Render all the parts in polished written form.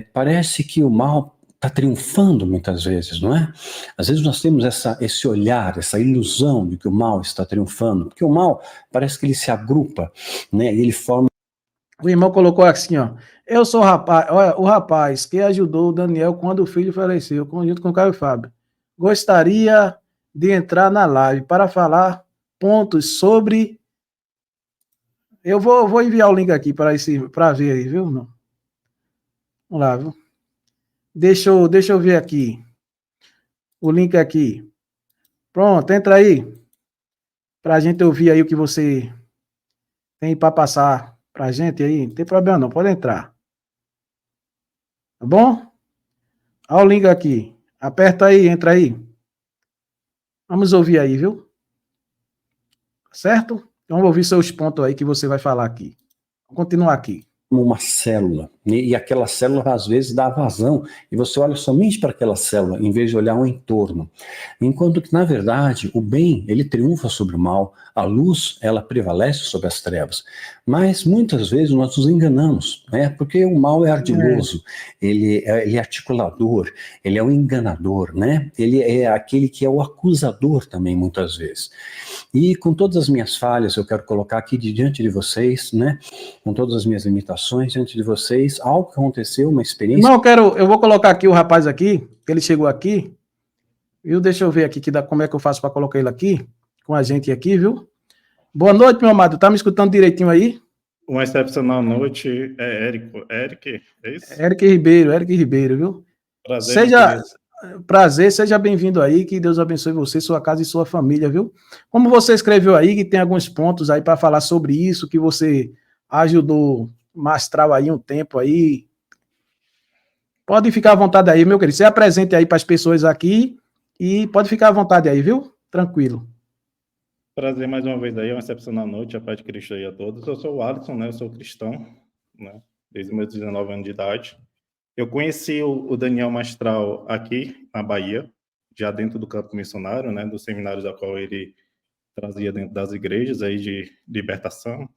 parece que o mal está triunfando muitas vezes, não é? Às vezes nós temos esse olhar, essa ilusão de que o mal está triunfando, porque o mal parece que ele se agrupa, né? E ele forma. O irmão colocou assim, ó. Eu sou o rapaz, olha, o rapaz que ajudou o Daniel quando o filho faleceu, junto com o Caio Fábio. Gostaria de entrar na live para falar pontos sobre. Eu vou enviar o link aqui para ver aí, viu? Vamos lá, viu? Deixa eu ver aqui. O link aqui. Pronto, entra aí. Para a gente ouvir aí o que você tem para passar para a gente aí. Não tem problema não, pode entrar. Tá bom? Olha o link aqui. Aperta aí, entra aí. Vamos ouvir aí, viu? Certo? Vamos ouvir seus pontos aí que você vai falar aqui. Vamos continuar aqui. Uma célula, e aquela célula às vezes dá vazão, e você olha somente para aquela célula, em vez de olhar o entorno. Enquanto que, na verdade, o bem, ele triunfa sobre o mal, a luz, ela prevalece sobre as trevas. Mas, muitas vezes, nós nos enganamos, né? Porque o mal é ardiloso, ele é articulador, ele é o enganador, né? Ele é aquele que é o acusador também, muitas vezes. E com todas as minhas falhas, eu quero colocar aqui diante de vocês, né? Com todas as minhas limitações diante de vocês, algo que aconteceu, uma experiência. Não, eu vou colocar aqui o rapaz aqui, que ele chegou aqui, viu? Deixa eu ver aqui como é que eu faço para colocar ele aqui, com a gente aqui, viu? Boa noite, meu amado. Tá me escutando direitinho aí? Uma excepcional noite, Eric, é isso? Eric Ribeiro, viu? Prazer, seja bem-vindo aí, que Deus abençoe você, sua casa e sua família, viu? Como você escreveu aí, que tem alguns pontos aí para falar sobre isso, que você ajudou Mastral aí um tempo aí. Pode ficar à vontade aí, meu querido. Se apresente aí para as pessoas aqui e pode ficar à vontade aí, viu? Tranquilo. Prazer mais uma vez aí, uma excepcional noite, a paz de Cristo aí a todos. Eu sou o Alisson, né? Eu sou cristão, né? Desde meus 19 anos de idade. Eu conheci o Daniel Mastral aqui na Bahia, já dentro do campo missionário, né? Dos seminários a qual ele trazia dentro das igrejas aí de libertação,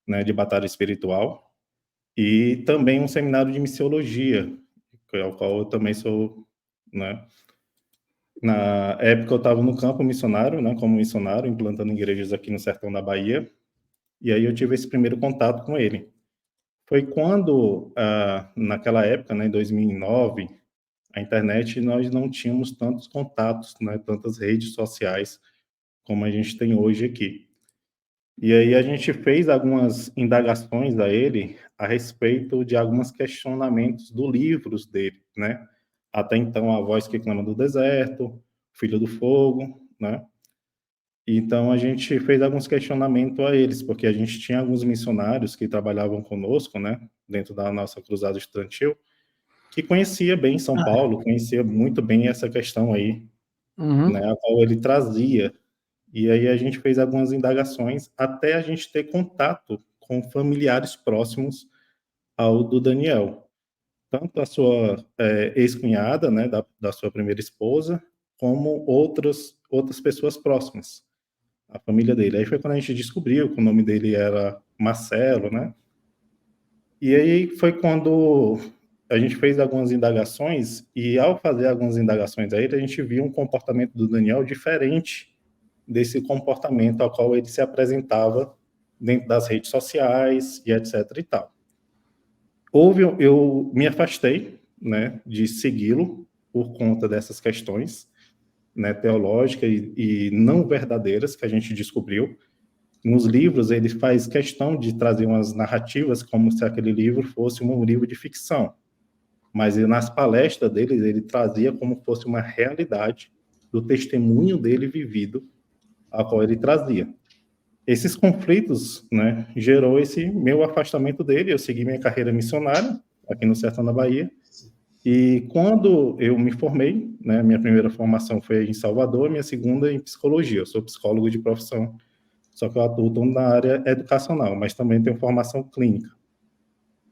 né? De batalha espiritual. E também um seminário de missiologia, ao qual eu também sou, né? Na época eu estava no campo missionário, né, como missionário, implantando igrejas aqui no sertão da Bahia, e aí eu tive esse primeiro contato com ele. Foi quando, naquela época, né, em 2009, a internet, nós não tínhamos tantos contatos, né, tantas redes sociais como a gente tem hoje aqui. E aí a gente fez algumas indagações a ele a respeito de alguns questionamentos dos livros dele, né? Até então, A Voz que Clama do Deserto, Filho do Fogo, né? Então a gente fez alguns questionamentos a eles, porque a gente tinha alguns missionários que trabalhavam conosco, né? Dentro da nossa cruzada estudantil, que conhecia bem São Paulo, conhecia muito bem essa questão aí, né? A qual ele trazia. E aí a gente fez algumas indagações até a gente ter contato com familiares próximos ao do Daniel. Tanto a sua ex-cunhada, né, da sua primeira esposa, como outras pessoas próximas, a família dele. Aí foi quando a gente descobriu que o nome dele era Marcelo, né? E aí foi quando a gente fez algumas indagações, e ao fazer algumas indagações a ele, a gente viu um comportamento do Daniel diferente desse comportamento ao qual ele se apresentava dentro das redes sociais e etc e tal. Eu me afastei, né, de segui-lo por conta dessas questões, né, teológicas e não verdadeiras que a gente descobriu. Nos livros, ele faz questão de trazer umas narrativas como se aquele livro fosse um livro de ficção. Mas nas palestras dele, ele trazia como fosse uma realidade do testemunho dele vivido, a qual ele trazia. Esses conflitos, né, gerou esse meu afastamento dele. Eu segui minha carreira missionária aqui no sertão da Bahia. E quando eu me formei, né, minha primeira formação foi em Salvador, minha segunda em psicologia. Eu sou psicólogo de profissão, só que eu atuo na área educacional, mas também tenho formação clínica.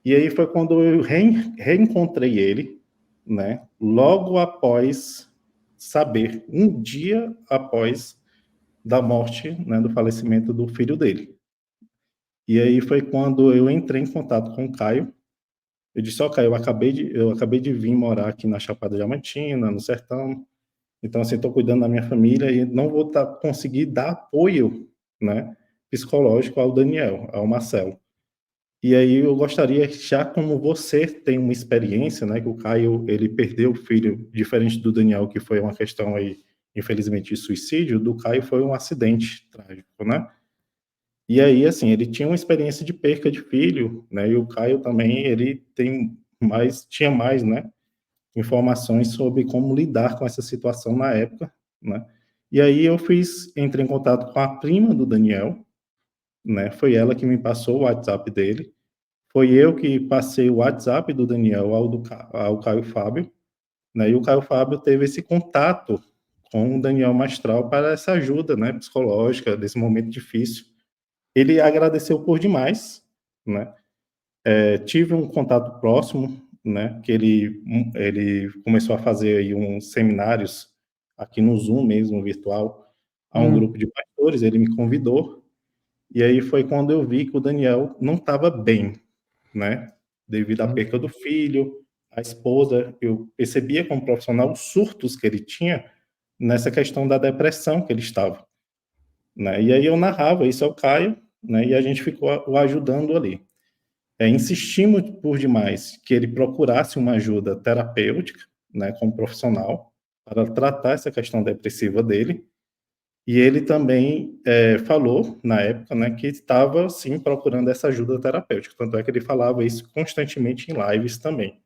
E aí foi quando eu reencontrei ele, né, logo após saber, um dia após da morte, né, do falecimento do filho dele. E aí foi quando eu entrei em contato com o Caio. Eu disse, ó, Caio, eu acabei de vir morar aqui na Chapada Diamantina, no sertão, então, assim, estou cuidando da minha família e não vou conseguir dar apoio, né, psicológico ao Daniel, ao Marcelo. E aí eu gostaria, já como você tem uma experiência, né, que o Caio, ele perdeu o filho, diferente do Daniel, que foi uma questão aí, infelizmente, de suicídio, do Caio foi um acidente trágico, né? E aí, assim, ele tinha uma experiência de perca de filho, né, e o Caio também, ele tinha mais, né, informações sobre como lidar com essa situação na época, né? E aí entrei em contato com a prima do Daniel, né? Foi ela que me passou o WhatsApp dele. Foi eu que passei o WhatsApp do Daniel ao Caio Fábio, né? E o Caio Fábio teve esse contato com o Daniel Mastral para essa ajuda, né, psicológica desse momento difícil. Ele agradeceu por demais, né? Tive um contato próximo, né, que ele começou a fazer aí uns seminários aqui no Zoom mesmo, virtual, a um grupo de pastores, ele me convidou, e aí foi quando eu vi que o Daniel não estava bem, né, devido à perca do filho, a esposa, eu percebia como profissional os surtos que ele tinha nessa questão da depressão que ele estava, né, e aí eu narrava isso ao Caio, né, e a gente ficou o ajudando ali. Insistimos por demais que ele procurasse uma ajuda terapêutica, né, como profissional, para tratar essa questão depressiva dele. E ele também falou, na época, né, que estava, sim, procurando essa ajuda terapêutica. Tanto é que ele falava isso constantemente em lives também,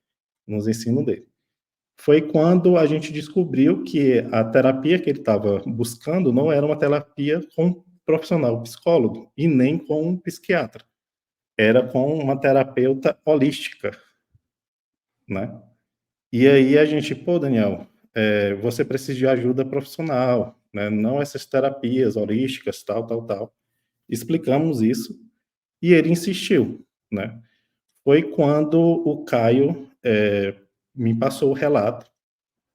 nos ensinos dele. Foi quando a gente descobriu que a terapia que ele estava buscando não era uma terapia com um profissional psicólogo e nem com um psiquiatra. Era com uma terapeuta holística, né? E aí a gente, pô, Daniel, você precisa de ajuda profissional, né? Não essas terapias holísticas, tal, tal, tal. Explicamos isso e ele insistiu, né? Foi quando o Caio me passou o relato,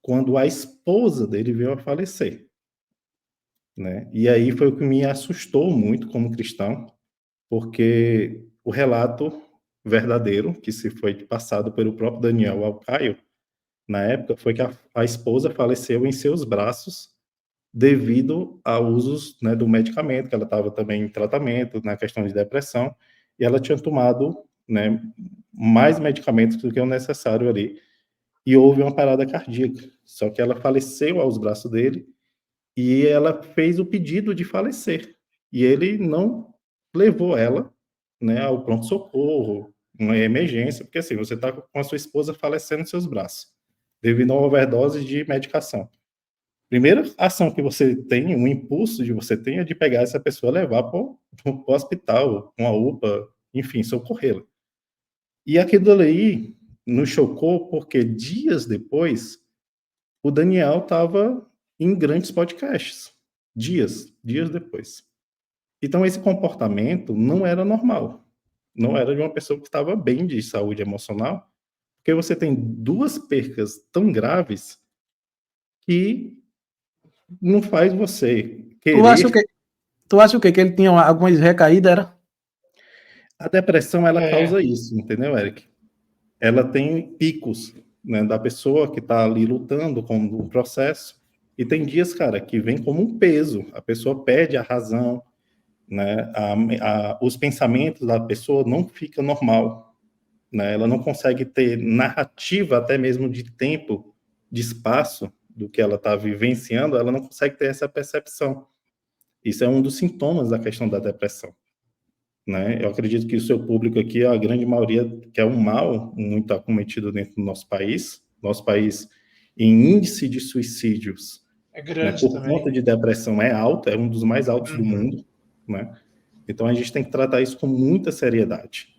quando a esposa dele veio a falecer, né? E aí foi o que me assustou muito como cristão, porque o relato verdadeiro, que se foi passado pelo próprio Daniel ao Caio, na época, foi que a esposa faleceu em seus braços devido a usos, né, do medicamento, que ela estava também em tratamento, na questão de depressão, e ela tinha tomado, né, mais medicamentos do que o necessário ali, e houve uma parada cardíaca. Só que ela faleceu aos braços dele, e ela fez o pedido de falecer, e ele não levou ela, né, ao pronto-socorro, uma emergência, porque assim, você está com a sua esposa falecendo em seus braços, devido a uma overdose de medicação. Primeira ação que você tem, um impulso de você tem, é de pegar essa pessoa e levar para o hospital, uma UPA, enfim, socorrê-la. E aquilo ali nos chocou porque dias depois, o Daniel estava em grandes podcasts. Dias depois. Então, esse comportamento não era normal. Não era de uma pessoa que estava bem de saúde emocional, porque você tem duas percas tão graves que não faz você Tu acha o querer. quê? Tu acha o quê? Que ele tinha algumas recaídas, era? A depressão, ela causa isso, entendeu, Eric? Ela tem picos, né, da pessoa que está ali lutando com o processo, e tem dias, cara, que vem como um peso. A pessoa perde a razão, né? Os pensamentos da pessoa não ficam normal, né? Ela não consegue ter narrativa, até mesmo de tempo, de espaço, do que ela está vivenciando, ela não consegue ter essa percepção. Isso é um dos sintomas da questão da depressão, né? Eu acredito que o seu público aqui, a grande maioria, que é um mal muito acometido dentro do nosso país. Nosso país, em índice de suicídios, É né, grande por também. conta de depressão, é alto, é um dos mais altos do mundo, né? Então a gente tem que tratar isso com muita seriedade,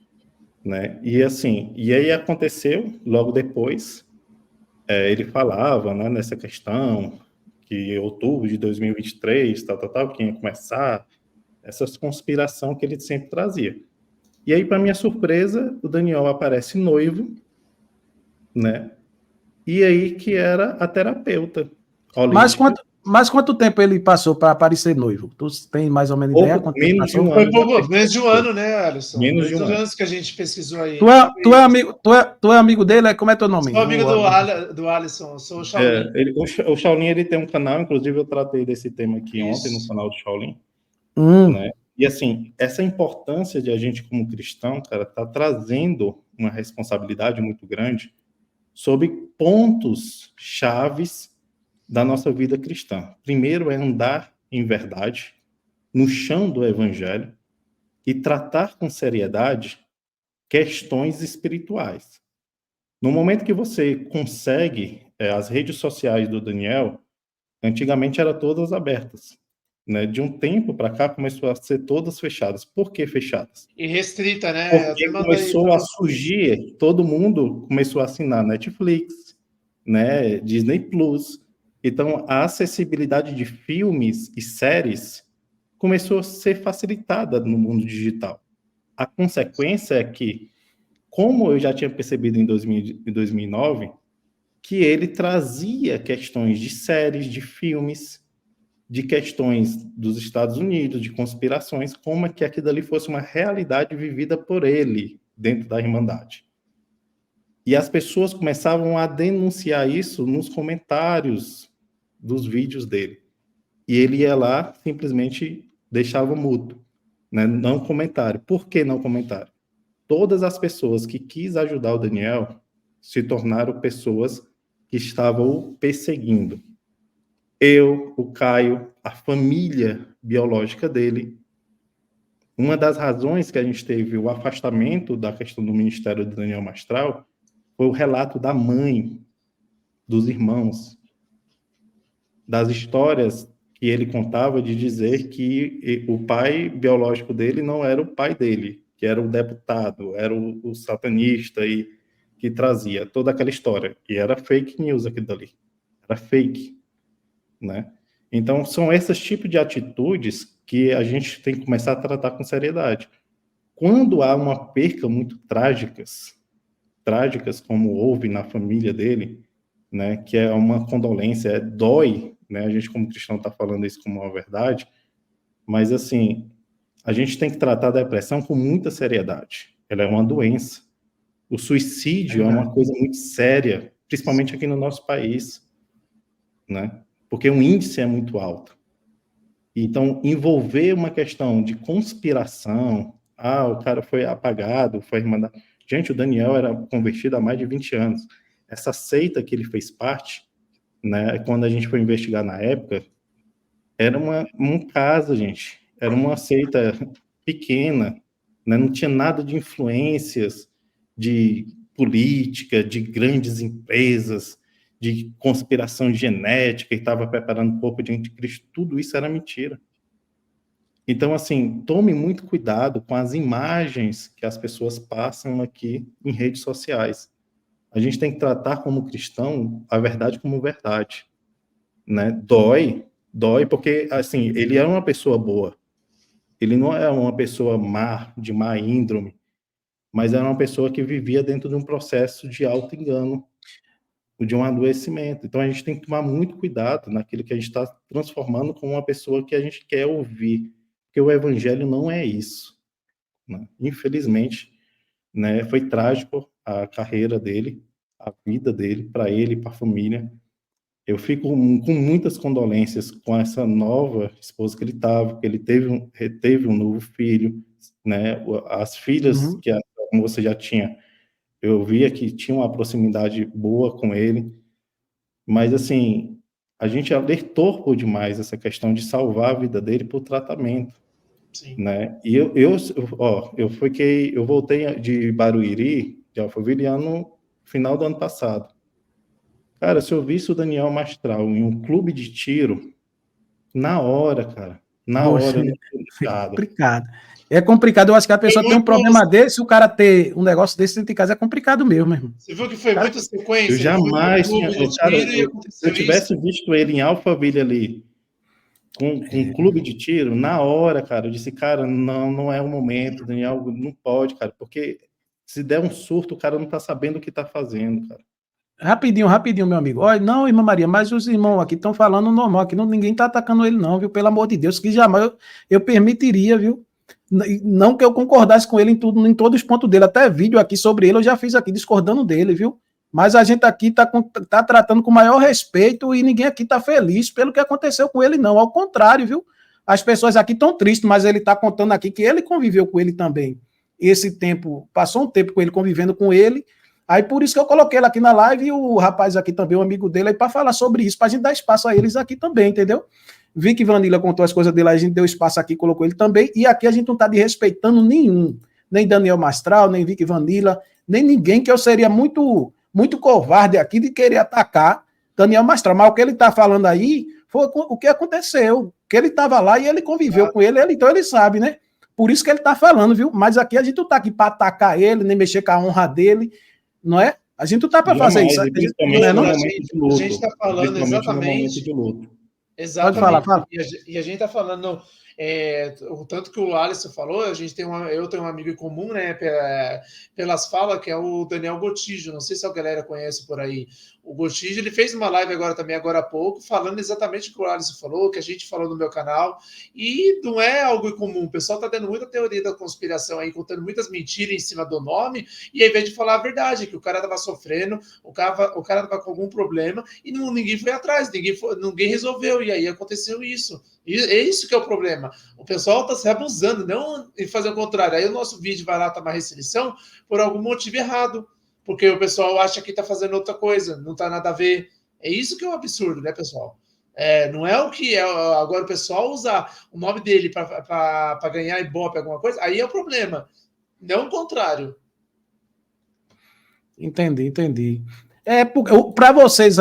né? E assim, e aí aconteceu logo depois, ele falava, né, nessa questão que em outubro de 2023, tal, que ia começar essa conspiração que ele sempre trazia. E aí, para minha surpresa, o Daniel aparece noivo, né? E aí que era a terapeuta holística. Mas quanto tempo ele passou para aparecer noivo? Tu tem mais ou menos ideia? Quanto tempo Menos de passou? um Foi ano. pouco, menos de um ano, né, Alisson? Menos de um ano. anos que a gente pesquisou aí. Tu é amigo dele? Como é teu nome? Sou amigo do Alisson, eu sou o Shaolin. O Shaolin, ele tem um canal, inclusive eu tratei desse tema aqui ontem no canal do Shaolin. Né? E assim, essa importância de a gente como cristão, cara, tá trazendo uma responsabilidade muito grande sobre pontos chaves da nossa vida cristã. Primeiro é andar em verdade, no chão do evangelho, e tratar com seriedade questões espirituais. No momento que você consegue, as redes sociais do Daniel, antigamente eram todas abertas. Né? De um tempo para cá, começou a ser todas fechadas. Por que fechadas? E restrita, né? Porque começou a surgir, todo mundo começou a assinar Netflix, né? Disney Plus. Então, a acessibilidade de filmes e séries começou a ser facilitada no mundo digital. A consequência é que, como eu já tinha percebido em 2009, que ele trazia questões de séries, de filmes, de questões dos Estados Unidos, de conspirações, como é que aquilo ali fosse uma realidade vivida por ele dentro da Irmandade. E as pessoas começavam a denunciar isso nos comentários dos vídeos dele. E ele ia lá, simplesmente deixava mudo, né? Não comentário. Por que não comentário? Todas as pessoas que quis ajudar o Daniel se tornaram pessoas que estavam o perseguindo. Eu, o Caio, a família biológica dele. Uma das razões que a gente teve o afastamento da questão do ministério do Daniel Mastral foi o relato da mãe, dos irmãos, das histórias que ele contava de dizer que o pai biológico dele não era o pai dele, que era o deputado, era o satanista e que trazia toda aquela história. E era fake news aquilo dali. Era fake. Né? Então, são esses tipos de atitudes que a gente tem que começar a tratar com seriedade. Quando há uma perca muito trágicas como houve na família dele, né, que é uma condolência, dói, né, a gente como cristão está falando isso como uma verdade, mas assim, a gente tem que tratar a depressão com muita seriedade. Ela é uma doença. O suicídio é uma coisa muito séria, principalmente aqui no nosso país, né? Porque o índice é muito alto. Então, envolver uma questão de conspiração, o cara foi apagado, foi mandado... Gente, o Daniel era convertido há mais de 20 anos. Essa seita que ele fez parte, né, quando a gente foi investigar na época, era um caso, gente. Era uma seita pequena, né, não tinha nada de influências de política, de grandes empresas, de conspiração genética, e estava preparando o corpo de anticristo, tudo isso era mentira. Então, assim, tome muito cuidado com as imagens que as pessoas passam aqui em redes sociais. A gente tem que tratar como cristão a verdade como verdade, né? Dói, porque, assim, ele era uma pessoa boa. Ele não é uma pessoa má, de má índole, mas era uma pessoa que vivia dentro de um processo de auto-engano, de um adoecimento. Então, a gente tem que tomar muito cuidado naquilo que a gente está transformando como uma pessoa que a gente quer ouvir, porque o evangelho não é isso. Né? Infelizmente, né, foi trágico a carreira dele, a vida dele, para ele e para a família. Eu fico com muitas condolências com essa nova esposa que ele estava, que ele teve um novo filho, né? As filhas que a moça já tinha, eu via que tinha uma proximidade boa com ele, mas assim, a gente alertou por demais essa questão de salvar a vida dele por tratamento. Sim. Né? E eu voltei de Barueri, de Alphaville, no final do ano passado. Cara, se eu visse o Daniel Mastral em um clube de tiro, na hora, cara, hora... É complicado. É complicado, eu acho que a pessoa tem um problema desse, o cara ter um negócio desse dentro de casa é complicado mesmo, irmão. Você viu que foi muita sequência? Eu jamais tinha... se eu tivesse visto ele em Alphaville ali, com um clube de tiro, na hora, cara, eu disse, cara, não é o momento, Daniel, não pode, cara, porque se der um surto, o cara não tá sabendo o que tá fazendo, cara. Rapidinho, meu amigo. Olha, não, irmã Maria, mas os irmãos aqui estão falando normal, aqui ninguém está atacando ele não, viu? Pelo amor de Deus, que jamais eu permitiria, viu? Não que eu concordasse com ele em todos os pontos dele, até vídeo aqui sobre ele eu já fiz aqui discordando dele, viu? Mas a gente aqui tá tratando com o maior respeito e ninguém aqui está feliz pelo que aconteceu com ele, não. Ao contrário, viu? As pessoas aqui estão tristes, mas ele está contando aqui que ele conviveu com ele também. Esse tempo, passou um tempo com ele, convivendo com ele. Aí por isso que eu coloquei ele aqui na live e o rapaz aqui também, um amigo dele, aí para falar sobre isso, para a gente dar espaço a eles aqui também, entendeu? Vi que Vanilla contou as coisas dele, a gente deu espaço aqui, colocou ele também, e aqui a gente não está desrespeitando nenhum, nem Daniel Mastral, nem Vicky Vanilla, nem ninguém, que eu seria muito covarde aqui de querer atacar Daniel Mastral, mas o que ele está falando aí foi o que aconteceu, que ele estava lá e ele conviveu com ele, então ele sabe, né? Por isso que ele está falando, viu? Mas aqui a gente não está aqui para atacar ele, nem mexer com a honra dele, não é? A gente não está para fazer isso. A gente está falando exatamente. Exatamente. Pode falar. E a gente está falando, o tanto que o Alisson falou, eu tenho um amigo em comum, né, pelas falas, que é o Daniel Gotijo, não sei se a galera conhece por aí. O Gotijo, ele fez uma live agora há pouco, falando exatamente o que o Alisson falou, que a gente falou no meu canal, e não é algo incomum. O pessoal está dando muita teoria da conspiração aí, contando muitas mentiras em cima do nome, e ao invés de falar a verdade, que o cara estava sofrendo, o cara estava com algum problema, e ninguém foi atrás, ninguém resolveu, e aí aconteceu isso. E é isso que é o problema. O pessoal está se abusando, não em fazer o contrário. Aí o nosso vídeo vai lá tomar restrição por algum motivo errado, porque o pessoal acha que está fazendo outra coisa, não está nada a ver. É isso que é um absurdo, né, pessoal? Não é o que é. Agora o pessoal usar o nome dele para ganhar ibope, alguma coisa, aí é o problema. Não o contrário. Entendi. Para vocês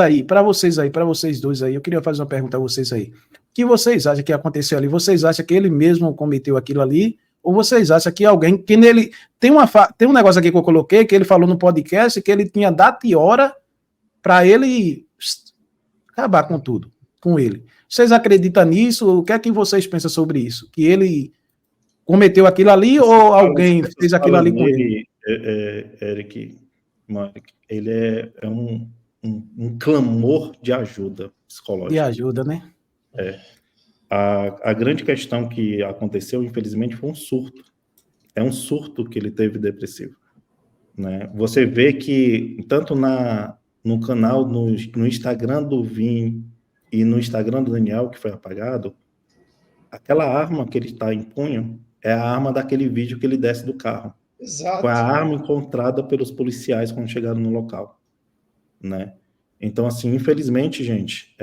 dois aí, eu queria fazer uma pergunta a vocês aí. O que vocês acham que aconteceu ali? Vocês acham que ele mesmo cometeu aquilo ali? Ou vocês acham que alguém, que nele... Tem um negócio aqui que eu coloquei, que ele falou no podcast, que ele tinha data e hora para ele acabar com tudo, com ele. Vocês acreditam nisso? O que é que vocês pensam sobre isso? Que ele cometeu aquilo ali ou alguém fez aquilo ali com ele? Eric, ele é um clamor de ajuda psicológica. De ajuda, né? A grande questão que aconteceu, infelizmente, foi um surto. É um surto que ele teve depressivo. Né? Você vê que, tanto no canal, no Instagram do Vim e no Instagram do Daniel, que foi apagado, aquela arma que ele está em punho é a arma daquele vídeo que ele desce do carro. Exato. Foi a arma encontrada pelos policiais quando chegaram no local. Né? Então, assim, infelizmente, gente,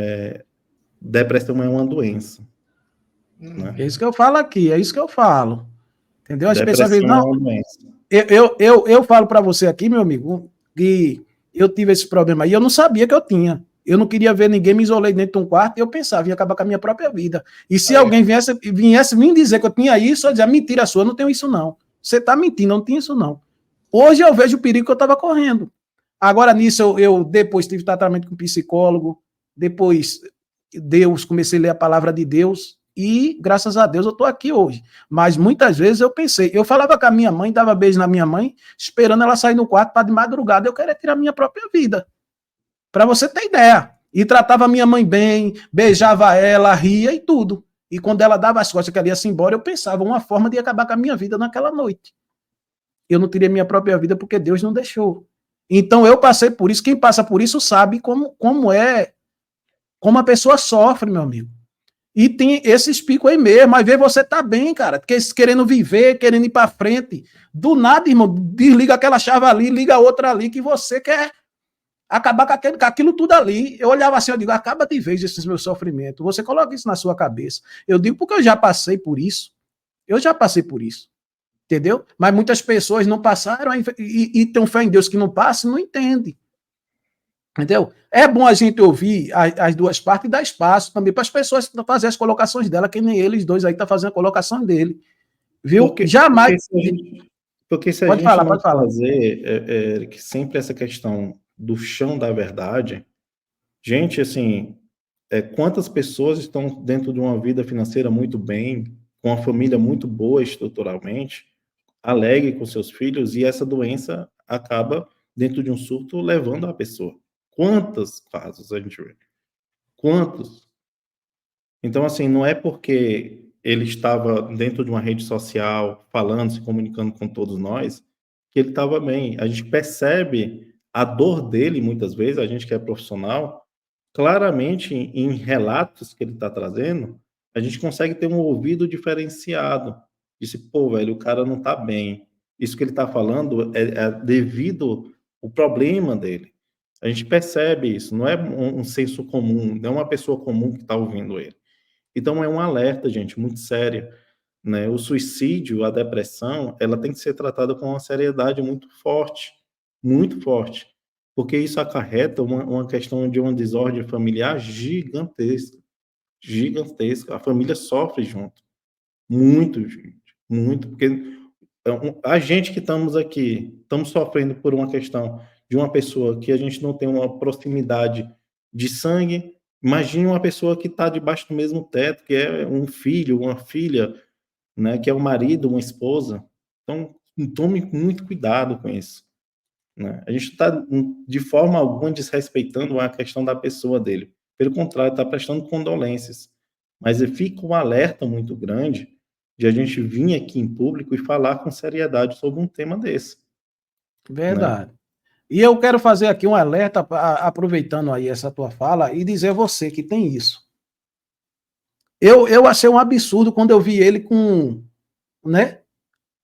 depressão é uma doença. Né? É isso que eu falo aqui, é isso que eu falo. Entendeu? As pessoas dizem, não, eu falo para você aqui, meu amigo, que eu tive esse problema aí, eu não sabia que eu tinha. Eu não queria ver ninguém, me isolei dentro de um quarto e eu pensava, ia acabar com a minha própria vida. E se alguém viesse me dizer que eu tinha isso, eu dizia, mentira sua, eu não tenho isso não. Você está mentindo, eu não tinha isso não. Hoje eu vejo o perigo que eu estava correndo. Agora nisso eu depois tive tratamento com psicólogo, depois comecei a ler a palavra de Deus e graças a Deus eu estou aqui hoje. Mas muitas vezes eu falava com a minha mãe, dava beijo na minha mãe, esperando ela sair no quarto para de madrugada eu querer tirar a minha própria vida. Para você ter ideia. E tratava a minha mãe bem, beijava ela, ria e tudo. E quando ela dava as costas que ela ia se embora, eu pensava uma forma de acabar com a minha vida naquela noite. Eu não teria minha própria vida porque Deus não deixou. Então eu passei por isso. Quem passa por isso sabe como a pessoa sofre, meu amigo. E tem esses picos aí mesmo. Aí vê você tá bem, cara, querendo viver, querendo ir para frente. Do nada, irmão, desliga aquela chave ali, liga outra ali, que você quer acabar com aquilo tudo ali. Eu olhava assim, eu digo, acaba de vez esses meus sofrimentos. Você coloca isso na sua cabeça. Eu digo porque eu já passei por isso. Entendeu? Mas muitas pessoas não passaram e tem fé em Deus que não passa e não entende. Entendeu? É bom a gente ouvir as duas partes e dar espaço também para as pessoas fazer as colocações dela, que nem eles dois aí estão fazendo a colocação dele. Viu? Jamais. Porque se a gente não fazer que sempre essa questão do chão da verdade, gente, assim, quantas pessoas estão dentro de uma vida financeira muito bem, com uma família muito boa estruturalmente, alegre com seus filhos, e essa doença acaba, dentro de um surto, levando a pessoa. Quantos casos a gente vê? Quantos? Então, assim, não é porque ele estava dentro de uma rede social, falando, se comunicando com todos nós, que ele estava bem. A gente percebe a dor dele, muitas vezes, a gente que é profissional, claramente em relatos que ele está trazendo, a gente consegue ter um ouvido diferenciado. Disse, pô, velho, o cara não está bem. Isso que ele está falando é devido ao problema dele. A gente percebe isso, não é um senso comum, não é uma pessoa comum que está ouvindo ele. Então é um alerta, gente, muito sério, né? O suicídio, a depressão, ela tem que ser tratada com uma seriedade muito forte, porque isso acarreta uma questão de uma desordem familiar gigantesca, gigantesca. A família sofre junto, muito, gente, muito, porque a gente que estamos aqui, estamos sofrendo por uma questão de uma pessoa que a gente não tem uma proximidade de sangue. Imagine uma pessoa que está debaixo do mesmo teto, que é um filho, uma filha, né, que é um marido, uma esposa. Então, tome muito cuidado com isso, né? A gente está, de forma alguma, desrespeitando a questão da pessoa dele. Pelo contrário, está prestando condolências. Mas fica um alerta muito grande de a gente vir aqui em público e falar com seriedade sobre um tema desse. Verdade. Né? E eu quero fazer aqui um alerta, aproveitando aí essa tua fala, e dizer a você que tem isso. Eu achei um absurdo quando eu vi ele com, né,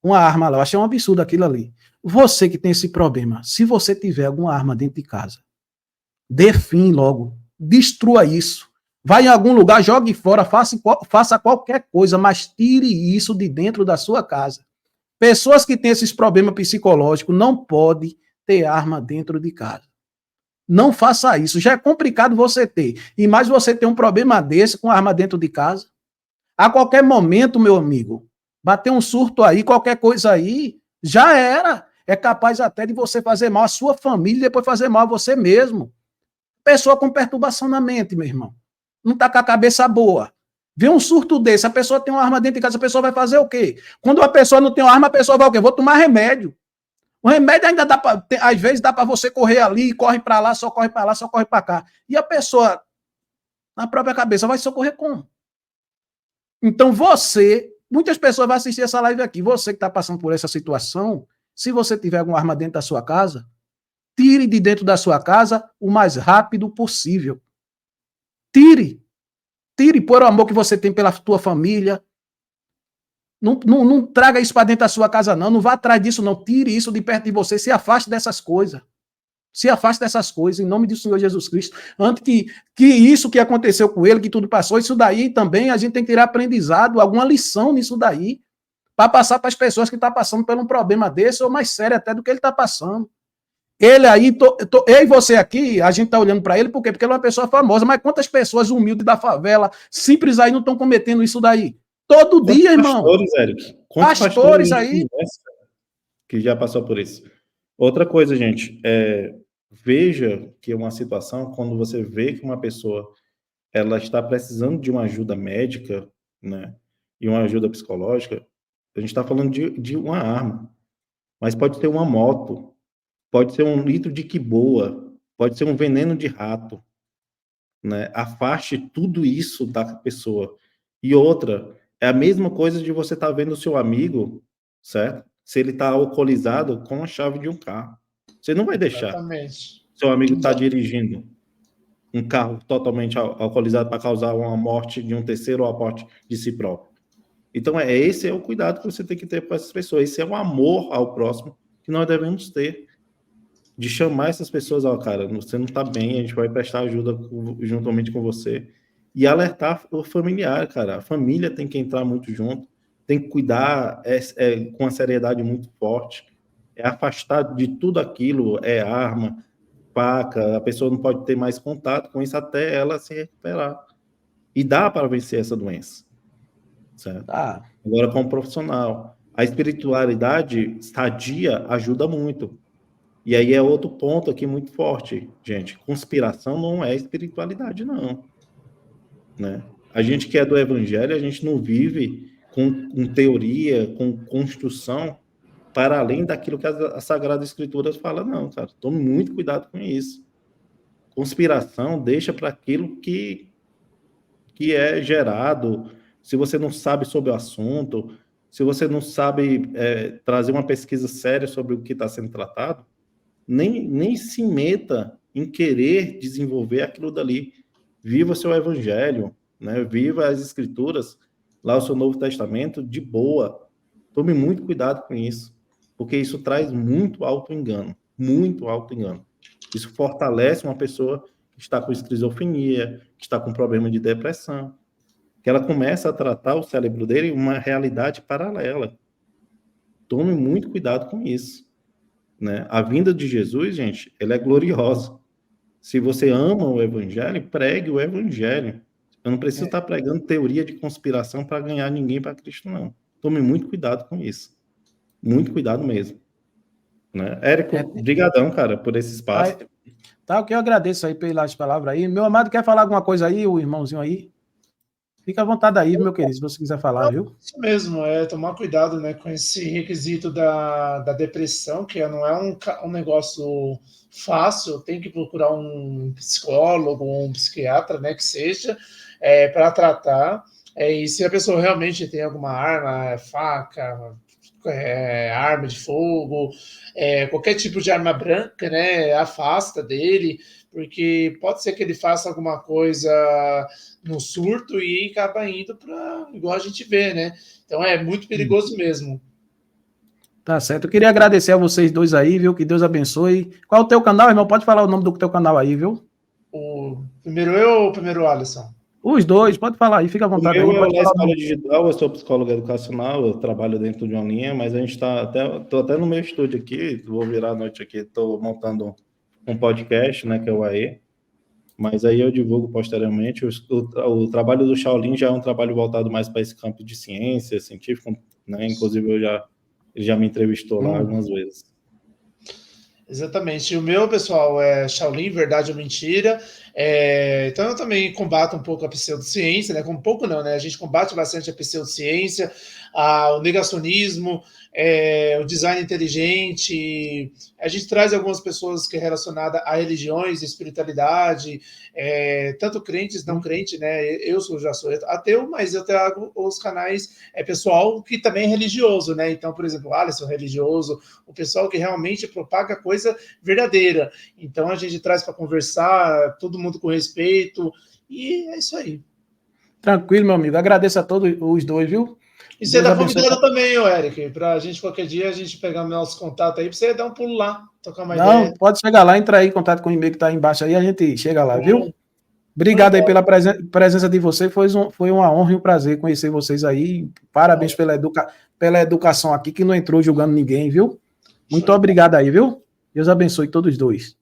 uma arma lá. Eu achei um absurdo aquilo ali. Você que tem esse problema, se você tiver alguma arma dentro de casa, dê fim logo. Destrua isso. Vai em algum lugar, jogue fora, faça qualquer coisa, mas tire isso de dentro da sua casa. Pessoas que têm esses problemas psicológicos não podem ter arma dentro de casa. Não faça isso. Já é complicado você ter. E mais você ter um problema desse com arma dentro de casa. A qualquer momento, meu amigo, bater um surto aí, qualquer coisa aí, já era. É capaz até de você fazer mal à sua família e depois fazer mal a você mesmo. Pessoa com perturbação na mente, meu irmão. Não tá com a cabeça boa. Vê um surto desse, a pessoa tem uma arma dentro de casa, a pessoa vai fazer o quê? Quando a pessoa não tem uma arma, a pessoa vai o quê? Vou tomar remédio. O remédio ainda dá para, às vezes dá para você correr ali, corre para lá, só corre para lá, só corre para cá. E a pessoa, na própria cabeça, vai socorrer como? Então muitas pessoas vão assistir essa live aqui, você que está passando por essa situação, se você tiver alguma arma dentro da sua casa, tire de dentro da sua casa o mais rápido possível. Tire por o amor que você tem pela tua família. Não traga isso para dentro da sua casa, não. Não vá atrás disso, não. Tire isso de perto de você. Se afaste dessas coisas. Se afaste dessas coisas, em nome do Senhor Jesus Cristo. Antes que isso que aconteceu com ele, que tudo passou, isso daí também a gente tem que tirar aprendizado, alguma lição nisso daí, para passar para as pessoas que estão passando por um problema desse, ou mais sério até do que ele está passando. Ele aí, eu e você aqui, a gente está olhando para ele, por quê? Porque ele é uma pessoa famosa, mas quantas pessoas humildes da favela, simples aí, não estão cometendo isso daí? Todo dia, irmão. Pastores, Eric. Pastores aí. Que já passou por isso. Outra coisa, gente, veja que é uma situação, quando você vê que uma pessoa ela está precisando de uma ajuda médica, né, e uma ajuda psicológica, a gente está falando de uma arma, mas pode ter uma moto, pode ser um litro de quiboa, pode ser um veneno de rato, né? Afaste tudo isso da pessoa. E outra, é a mesma coisa de você estar vendo o seu amigo, certo? Se ele está alcoolizado com a chave de um carro. Você não vai deixar. Exatamente. Seu amigo está dirigindo um carro totalmente alcoolizado para causar uma morte de um terceiro ou a morte de si próprio. Então, esse é o cuidado que você tem que ter com essas pessoas. Esse é o amor ao próximo que nós devemos ter. De chamar essas pessoas, cara, você não está bem, a gente vai prestar ajuda juntamente com você. E alertar o familiar, cara. A família tem que entrar muito junto, tem que cuidar com uma seriedade muito forte. É afastar de tudo aquilo, arma, faca, a pessoa não pode ter mais contato com isso até ela se recuperar. E dá para vencer essa doença. Certo? Agora, como profissional, a espiritualidade sadia ajuda muito. E aí é outro ponto aqui muito forte, gente. Conspiração não é espiritualidade, não. Né? A gente que é do evangelho, a gente não vive com teoria, com construção, para além daquilo que a Sagrada Escritura fala, não, cara. Tome muito cuidado com isso. Conspiração deixa para aquilo que é gerado. Se você não sabe sobre o assunto, se você não sabe trazer uma pesquisa séria sobre o que está sendo tratado, nem se meta em querer desenvolver aquilo dali. Viva o seu evangelho, né? Viva as escrituras, lá o seu Novo Testamento, de boa. Tome muito cuidado com isso, porque isso traz muito auto-engano, muito auto-engano. Isso fortalece uma pessoa que está com esquizofrenia, que está com problema de depressão, que ela começa a tratar o cérebro dele uma realidade paralela. Tome muito cuidado com isso, né? A vinda de Jesus, gente, ela é gloriosa. Se você ama o evangelho, pregue o evangelho. Eu não preciso estar pregando teoria de conspiração para ganhar ninguém para Cristo, não. Tome muito cuidado com isso. Muito cuidado mesmo. Né? Érico, brigadão, cara, por esse espaço. Tá, o que eu agradeço aí pelas palavras aí. Meu amado, quer falar alguma coisa aí, o irmãozinho aí? Fica à vontade aí, meu querido, se você quiser falar, viu? Isso mesmo, tomar cuidado, né, com esse requisito da depressão, que não é um negócio fácil, tem que procurar um psicólogo, um psiquiatra, né, que seja, para tratar. E se a pessoa realmente tem alguma arma, faca, arma de fogo, qualquer tipo de arma branca, né, afasta dele, porque pode ser que ele faça alguma coisa no surto e acaba indo para, igual a gente vê, né? Então é muito perigoso mesmo. Tá certo. Eu queria agradecer a vocês dois aí, viu? Que Deus abençoe. Qual é o teu canal, irmão? Pode falar o nome do teu canal aí, viu? O primeiro eu ou o primeiro Alisson? Os dois, pode falar aí, fica à vontade. O meu aí, é pode a falar Escola Digital, eu sou psicólogo educacional, eu trabalho dentro de uma linha, mas a gente tô até no meu estúdio aqui, vou virar a noite aqui, estou montando um podcast, né, que é o AE, mas aí eu divulgo posteriormente. O trabalho do Shaolin já é um trabalho voltado mais para esse campo de ciência, científico, né, inclusive ele já me entrevistou lá algumas vezes. Exatamente. O meu, pessoal, é Shaolin, Verdade ou Mentira. Então eu também combato um pouco a pseudociência, né? Um pouco não, né? A gente combate bastante a pseudociência, o negacionismo, o design inteligente. A gente traz algumas pessoas que é relacionada a religiões, espiritualidade, tanto crentes, não crentes, né? Eu já sou ateu, mas eu trago os canais pessoal que também é religioso, né? Então, por exemplo, o Alisson religioso, o pessoal que realmente propaga coisa verdadeira. Então a gente traz para conversar, todo mundo com respeito, e é isso aí. Tranquilo, meu amigo. Agradeço a todos os dois, viu? E você está convidado também, Eric, para a gente, qualquer dia, a gente pegar nosso contato aí, para você dar um pulo lá, tocar uma ideia. Não, pode chegar lá, entra aí em contato com o e-mail que está embaixo aí, a gente chega lá, viu? Obrigado aí pela presença de vocês, foi uma honra e um prazer conhecer vocês aí. Parabéns pela educação aqui, que não entrou julgando ninguém, viu? Muito obrigado aí, viu? Deus abençoe todos dois.